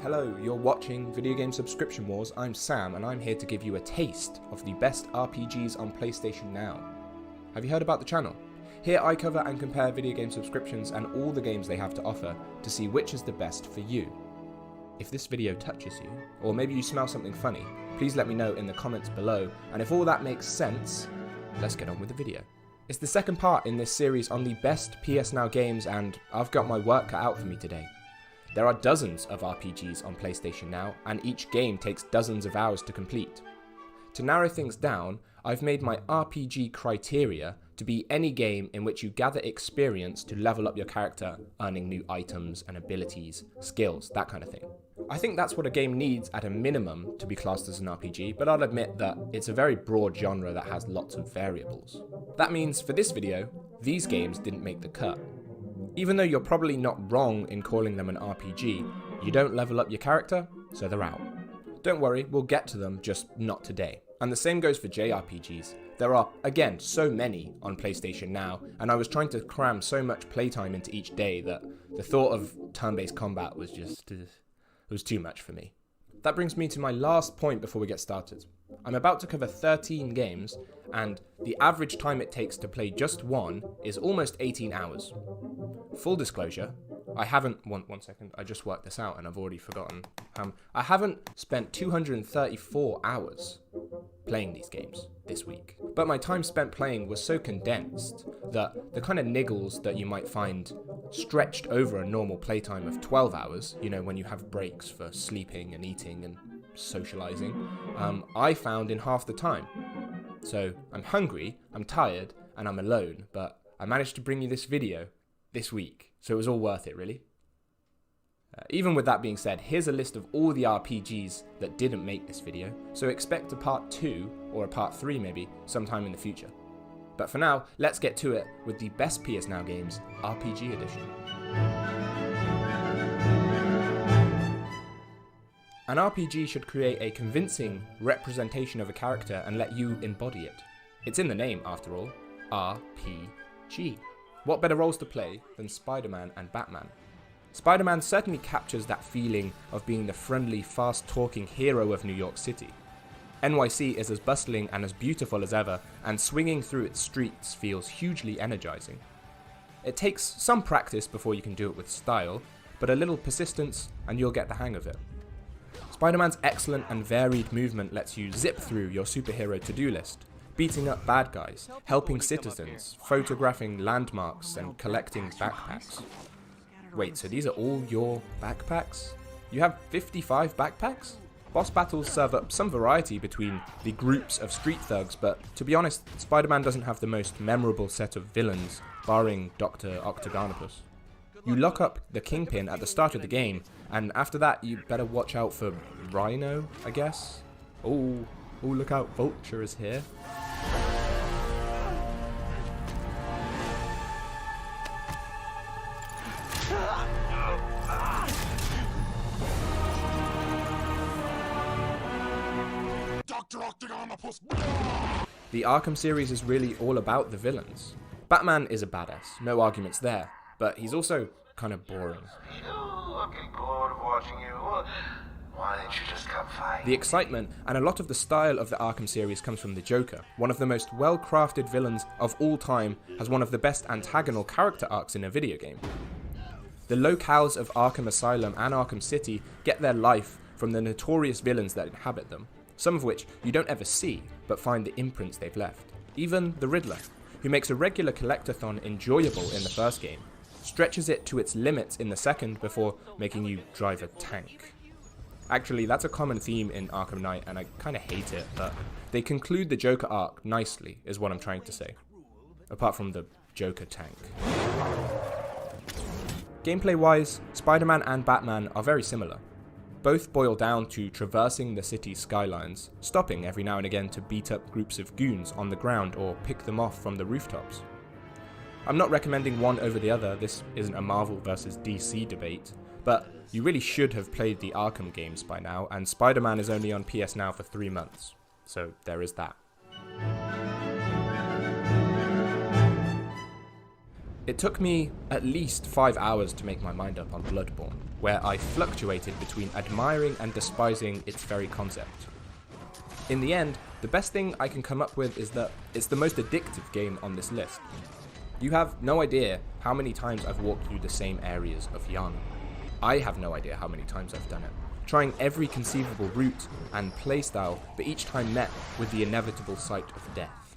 Hello, you're watching Video Game Subscription Wars. I'm Sam, and I'm here to give you a taste of the best RPGs on PlayStation Now. Have you heard about the channel? Here I cover and compare video game subscriptions and all the games they have to offer to see which is the best for you. If this video touches you, or maybe you smell something funny, please let me know in the comments below, and if all that makes sense, let's get on with the video. It's the second part in this series on the best PS Now games, and I've got my work cut out for me today. There are dozens of RPGs on PlayStation Now, and each game takes dozens of hours to complete. To narrow things down, I've made my RPG criteria to be any game in which you gather experience to level up your character, earning new items and abilities, skills, that kind of thing. I think that's what a game needs at a minimum to be classed as an RPG, but I'll admit that it's a very broad genre that has lots of variables. That means for this video, these games didn't make the cut. Even though you're probably not wrong in calling them an RPG, you don't level up your character, so they're out. Don't worry, we'll get to them, just not today. And the same goes for JRPGs. There are, again, so many on PlayStation Now, and I was trying to cram so much playtime into each day that the thought of turn-based combat was just, it was too much for me. That brings me to my last point before we get started. I'm about to cover 13 games, and the average time it takes to play just one is almost 18 hours. Full disclosure, I haven't, one second, I just worked this out and I've already forgotten. I haven't spent 234 hours playing these games this week. But my time spent playing was so condensed that the kind of niggles that you might find stretched over a normal playtime of 12 hours, you know, when you have breaks for sleeping and eating and socializing, I found in half the time. So I'm hungry, I'm tired, and I'm alone, but I managed to bring you this video this week, so it was all worth it, really. Even with that being said, here's a list of all the RPGs that didn't make this video, so expect a part 2, or a part 3 maybe, sometime in the future. But for now, let's get to it with the best PS Now games RPG edition. An RPG should create a convincing representation of a character and let you embody it. It's in the name, after all, RPG. What better roles to play than Spider-Man and Batman? Spider-Man certainly captures that feeling of being the friendly, fast-talking hero of New York City. NYC is as bustling and as beautiful as ever, and swinging through its streets feels hugely energizing. It takes some practice before you can do it with style, but a little persistence and you'll get the hang of it. Spider-Man's excellent and varied movement lets you zip through your superhero to-do list, beating up bad guys, helping citizens, photographing landmarks, and collecting backpacks. Wait, so these are all your backpacks? You have 55 backpacks? Boss battles serve up some variety between the groups of street thugs, but to be honest, Spider-Man doesn't have the most memorable set of villains, barring Dr. Octagonopus. You lock up the Kingpin at the start of the game, and after that you better watch out for Rhino, I guess? Oh, look out, Vulture is here. Dr. Octagonopus! The Arkham series is really all about the villains. Batman is a badass, no arguments there, but he's also kind of boring. Looking bored of watching you. Why didn't you just come fight? The excitement and a lot of the style of the Arkham series comes from the Joker. One of the most well-crafted villains of all time, has one of the best antagonal character arcs in a video game. The locales of Arkham Asylum and Arkham City get their life from the notorious villains that inhabit them, some of which you don't ever see, but find the imprints they've left. Even the Riddler, who makes a regular collectathon enjoyable in the first game, stretches it to its limits in the second before making you drive a tank. Actually, that's a common theme in Arkham Knight, and I kinda hate it, but they conclude the Joker arc nicely, is what I'm trying to say. Apart from the Joker tank. Gameplay-wise, Spider-Man and Batman are very similar. Both boil down to traversing the city's skylines, stopping every now and again to beat up groups of goons on the ground or pick them off from the rooftops. I'm not recommending one over the other, this isn't a Marvel versus DC debate, but you really should have played the Arkham games by now, and Spider-Man is only on PS Now for 3 months, so there is that. It took me at least 5 hours to make my mind up on Bloodborne. where I fluctuated between admiring and despising its very concept. In the end, the best thing I can come up with is that it's the most addictive game on this list. You have no idea how many times I've walked through the same areas of Yana. I have no idea how many times I've done it, trying every conceivable route and playstyle, but each time met with the inevitable sight of death.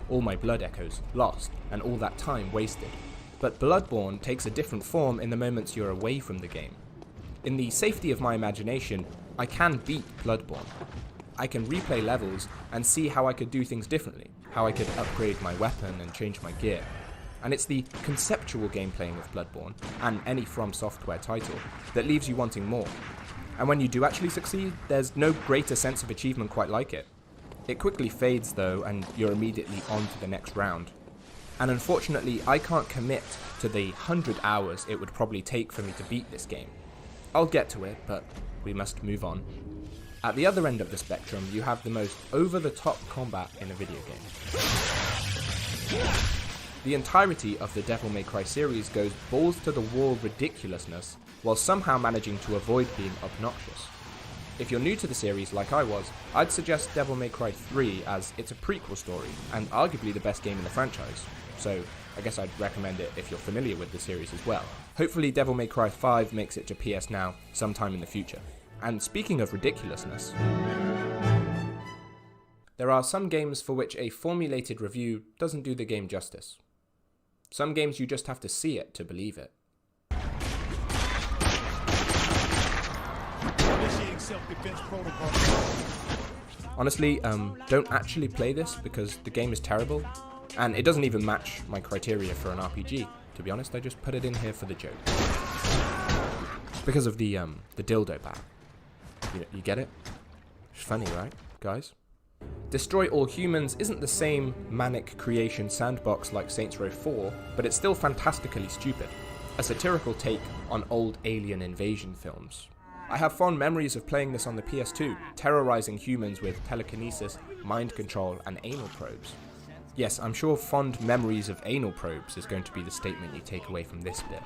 All my blood echoes lost, and all that time wasted. But Bloodborne takes a different form in the moments you're away from the game. In the safety of my imagination, I can beat Bloodborne. I can replay levels and see how I could do things differently, how I could upgrade my weapon and change my gear. And it's the conceptual gameplaying of Bloodborne, and any From Software title, that leaves you wanting more. And when you do actually succeed, there's no greater sense of achievement quite like it. It quickly fades though, and you're immediately on to the next round. And unfortunately, I can't commit to the 100 hours it would probably take for me to beat this game. I'll get to it, but we must move on. At the other end of the spectrum, you have the most over-the-top combat in a video game. The entirety of the Devil May Cry series goes balls-to-the-wall ridiculousness, while somehow managing to avoid being obnoxious. If you're new to the series like I was, I'd suggest Devil May Cry 3 as it's a prequel story, and arguably the best game in the franchise. So I guess I'd recommend it if you're familiar with the series as well. Hopefully Devil May Cry 5 makes it to PS Now sometime in the future. And speaking of ridiculousness, there are some games for which a formulated review doesn't do the game justice. Some games you just have to see it to believe it. Honestly, don't actually play this because the game is terrible, and it doesn't even match my criteria for an RPG. To be honest, I just put it in here for the joke. Because of the dildo bat. You get it? It's funny, right, guys? Destroy All Humans isn't the same manic creation sandbox like Saints Row 4, but it's still fantastically stupid. A satirical take on old alien invasion films. I have fond memories of playing this on the PS2, terrorizing humans with telekinesis, mind control, and anal probes. Yes, I'm sure fond memories of anal probes is going to be the statement you take away from this bit.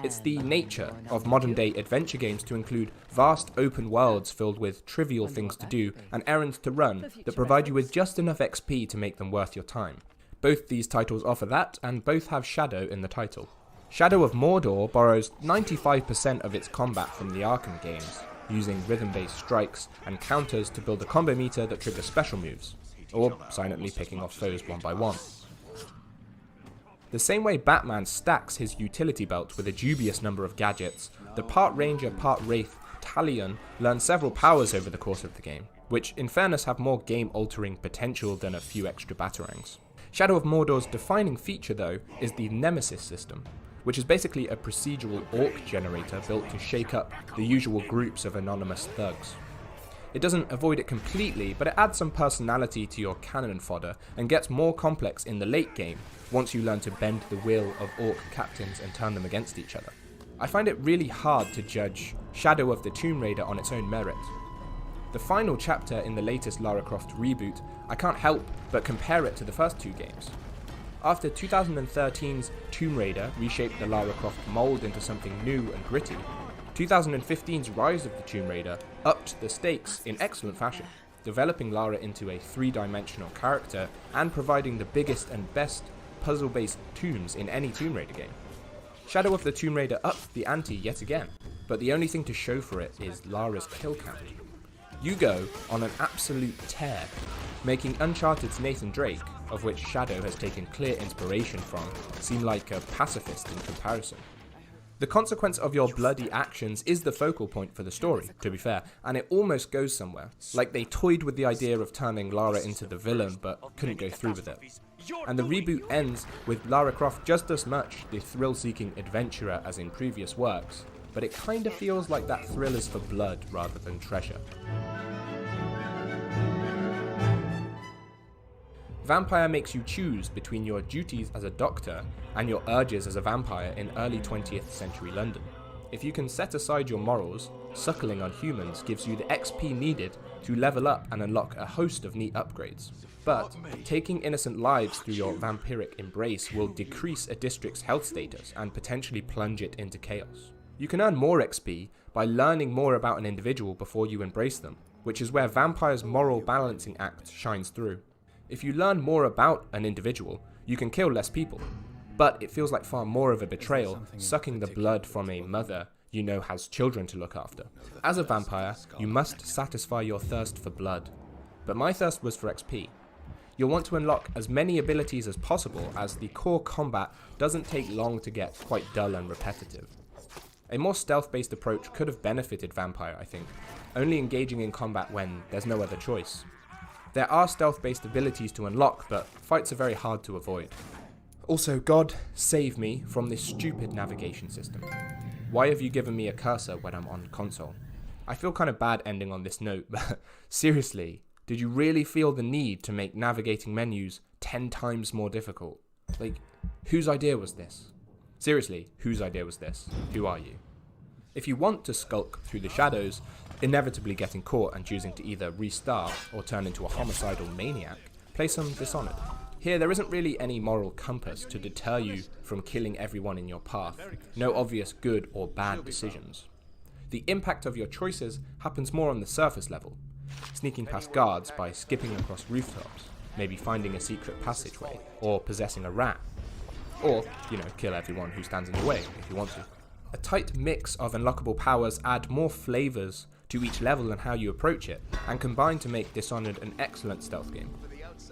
It's the nature of modern-day adventure games to include vast open worlds filled with trivial things to do and errands to run that provide you with just enough XP to make them worth your time. Both these titles offer that, and both have Shadow in the title. Shadow of Mordor borrows 95% of its combat from the Arkham games, using rhythm-based strikes and counters to build a combo meter that triggers special moves, or silently picking off foes one by one. The same way Batman stacks his utility belt with a dubious number of gadgets, the part Ranger, part Wraith Talion learns several powers over the course of the game, which in fairness have more game-altering potential than a few extra batarangs. Shadow of Mordor's defining feature though is the Nemesis system, which is basically a procedural orc generator built to shake up the usual groups of anonymous thugs. It doesn't avoid it completely, but it adds some personality to your cannon fodder and gets more complex in the late game once you learn to bend the will of orc captains and turn them against each other. I find it really hard to judge Shadow of the Tomb Raider on its own merit. The final chapter in the latest Lara Croft reboot, I can't help but compare it to the first two games. After 2013's Tomb Raider reshaped the Lara Croft mold into something new and gritty, 2015's Rise of the Tomb Raider upped the stakes in excellent fashion, developing Lara into a three-dimensional character and providing the biggest and best puzzle-based tombs in any Tomb Raider game. Shadow of the Tomb Raider upped the ante yet again, but the only thing to show for it is Lara's kill count. You go on an absolute tear, making Uncharted's Nathan Drake, of which Shadow has taken clear inspiration from, seem like a pacifist in comparison. The consequence of your bloody actions is the focal point for the story, to be fair, and it almost goes somewhere, like they toyed with the idea of turning Lara into the villain but couldn't go through with it. And the reboot ends with Lara Croft just as much the thrill-seeking adventurer as in previous works, but it kinda feels like that thrill is for blood rather than treasure. Vampire makes you choose between your duties as a doctor and your urges as a vampire in early 20th century London. If you can set aside your morals, suckling on humans gives you the XP needed to level up and unlock a host of neat upgrades. But taking innocent lives through your vampiric embrace will decrease a district's health status and potentially plunge it into chaos. You can earn more XP by learning more about an individual before you embrace them, which is where Vampire's moral balancing act shines through. If you learn more about an individual, you can kill less people, but it feels like far more of a betrayal sucking the blood from a mother you know has children to look after. As a vampire, you must satisfy your thirst for blood, but my thirst was for XP. You'll want to unlock as many abilities as possible, as the core combat doesn't take long to get quite dull and repetitive. A more stealth-based approach could have benefited Vampire, I think, only engaging in combat when there's no other choice. There are stealth-based abilities to unlock, but fights are very hard to avoid. Also, God save me from this stupid navigation system. Why have you given me a cursor when I'm on console? I feel kind of bad ending on this note, but seriously, did you really feel the need to make navigating menus 10 times more difficult? Like, whose idea was this? Seriously, whose idea was this? Who are you? If you want to skulk through the shadows, inevitably getting caught and choosing to either restart or turn into a homicidal maniac, play some Dishonored. Here, there isn't really any moral compass to deter you from killing everyone in your path, no obvious good or bad decisions. The impact of your choices happens more on the surface level, sneaking past guards by skipping across rooftops, maybe finding a secret passageway, or possessing a rat. Or, kill everyone who stands in your way if you want to. A tight mix of unlockable powers add more flavors to each level and how you approach it, and combine to make Dishonored an excellent stealth game.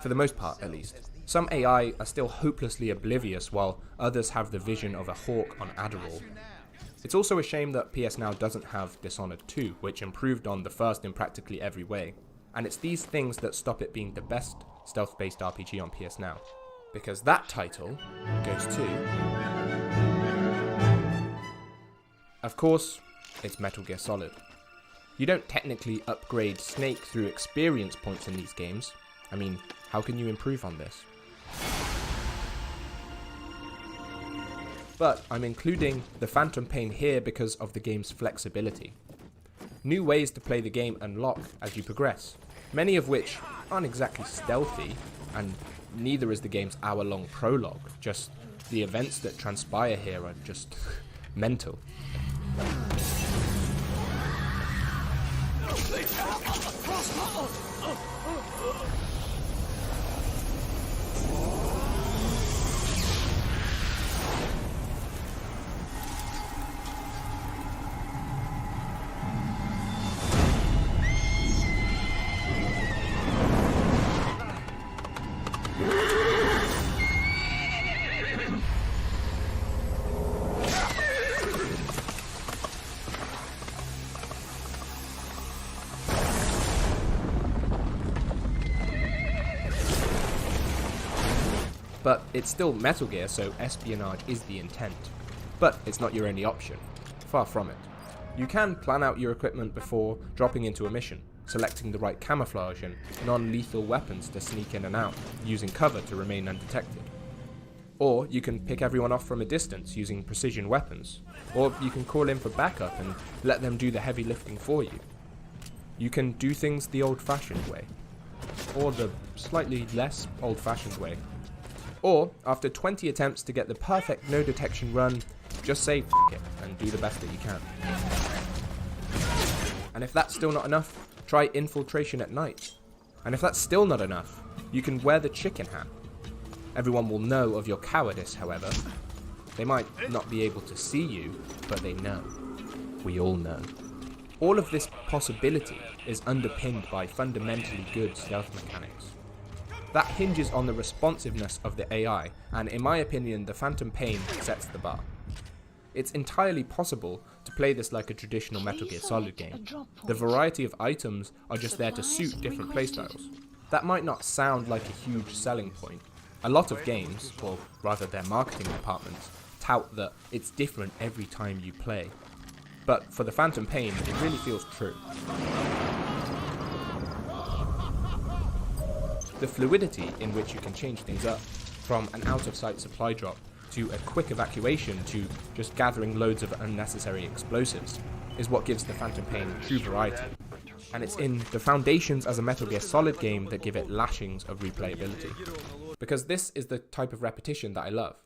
For the most part, at least. Some AI are still hopelessly oblivious, while others have the vision of a hawk on Adderall. It's also a shame that PS Now doesn't have Dishonored 2, which improved on the first in practically every way. And it's these things that stop it being the best stealth-based RPG on PS Now. Because that title goes to... Of course, it's Metal Gear Solid. You don't technically upgrade Snake through experience points in these games. I mean, how can you improve on this? But I'm including the Phantom Pain here because of the game's flexibility. New ways to play the game unlock as you progress, many of which aren't exactly stealthy, and neither is the game's hour-long prologue, just the events that transpire here are just mental. But it's still Metal Gear, so espionage is the intent. But it's not your only option. Far from it. You can plan out your equipment before dropping into a mission, selecting the right camouflage and non-lethal weapons to sneak in and out, using cover to remain undetected. Or you can pick everyone off from a distance using precision weapons. Or you can call in for backup and let them do the heavy lifting for you. You can do things the old-fashioned way. Or the slightly less old-fashioned way. Or, after 20 attempts to get the perfect no detection run, just say f*** it and do the best that you can. And if that's still not enough, try infiltration at night. And if that's still not enough, you can wear the chicken hat. Everyone will know of your cowardice, however. They might not be able to see you, but they know. We all know. All of this possibility is underpinned by fundamentally good stealth mechanics. That hinges on the responsiveness of the AI, and in my opinion, the Phantom Pain sets the bar. It's entirely possible to play this like a traditional Metal Gear Solid game. The variety of items are just there to suit different playstyles. That might not sound like a huge selling point. A lot of games, or rather their marketing departments, tout that it's different every time you play. But for the Phantom Pain, it really feels true. The fluidity in which you can change things up, from an out-of-sight supply drop to a quick evacuation to just gathering loads of unnecessary explosives, is what gives the Phantom Pain true variety. And it's in the foundations as a Metal Gear Solid game that give it lashings of replayability. Because this is the type of repetition that I love.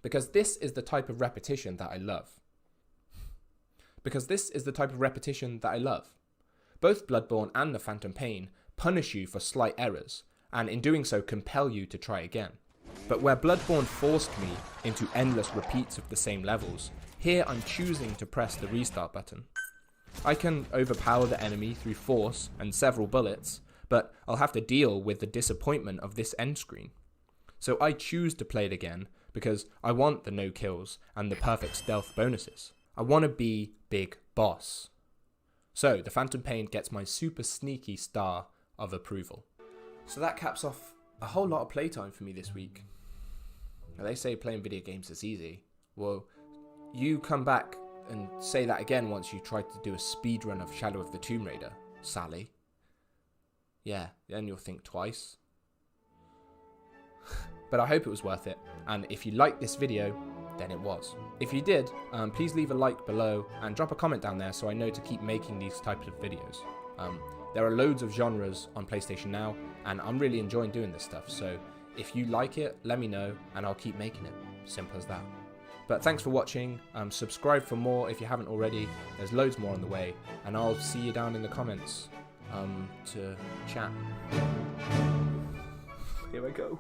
Because this is the type of repetition that I love. Because this is the type of repetition that I love. Both Bloodborne and The Phantom Pain punish you for slight errors, and in doing so compel you to try again. But where Bloodborne forced me into endless repeats of the same levels, here I'm choosing to press the restart button. I can overpower the enemy through force and several bullets, but I'll have to deal with the disappointment of this end screen. So I choose to play it again because I want the no kills and the perfect stealth bonuses. I want to be Big Boss. So The Phantom Pain gets my super sneaky star of approval. So that caps off a whole lot of playtime for me this week. Now they say playing video games is easy. Well, you come back and say that again once you try to do a speedrun of Shadow of the Tomb Raider, Sally. Yeah, then you'll think twice. But I hope it was worth it, and if you liked this video, then it was. If you did, please leave a like below and drop a comment down there so I know to keep making these types of videos. There are loads of genres on PlayStation Now, and I'm really enjoying doing this stuff, so if you like it, let me know, and I'll keep making it. Simple as that. But thanks for watching, subscribe for more if you haven't already, there's loads more on the way, and I'll see you down in the comments to chat. Here I go.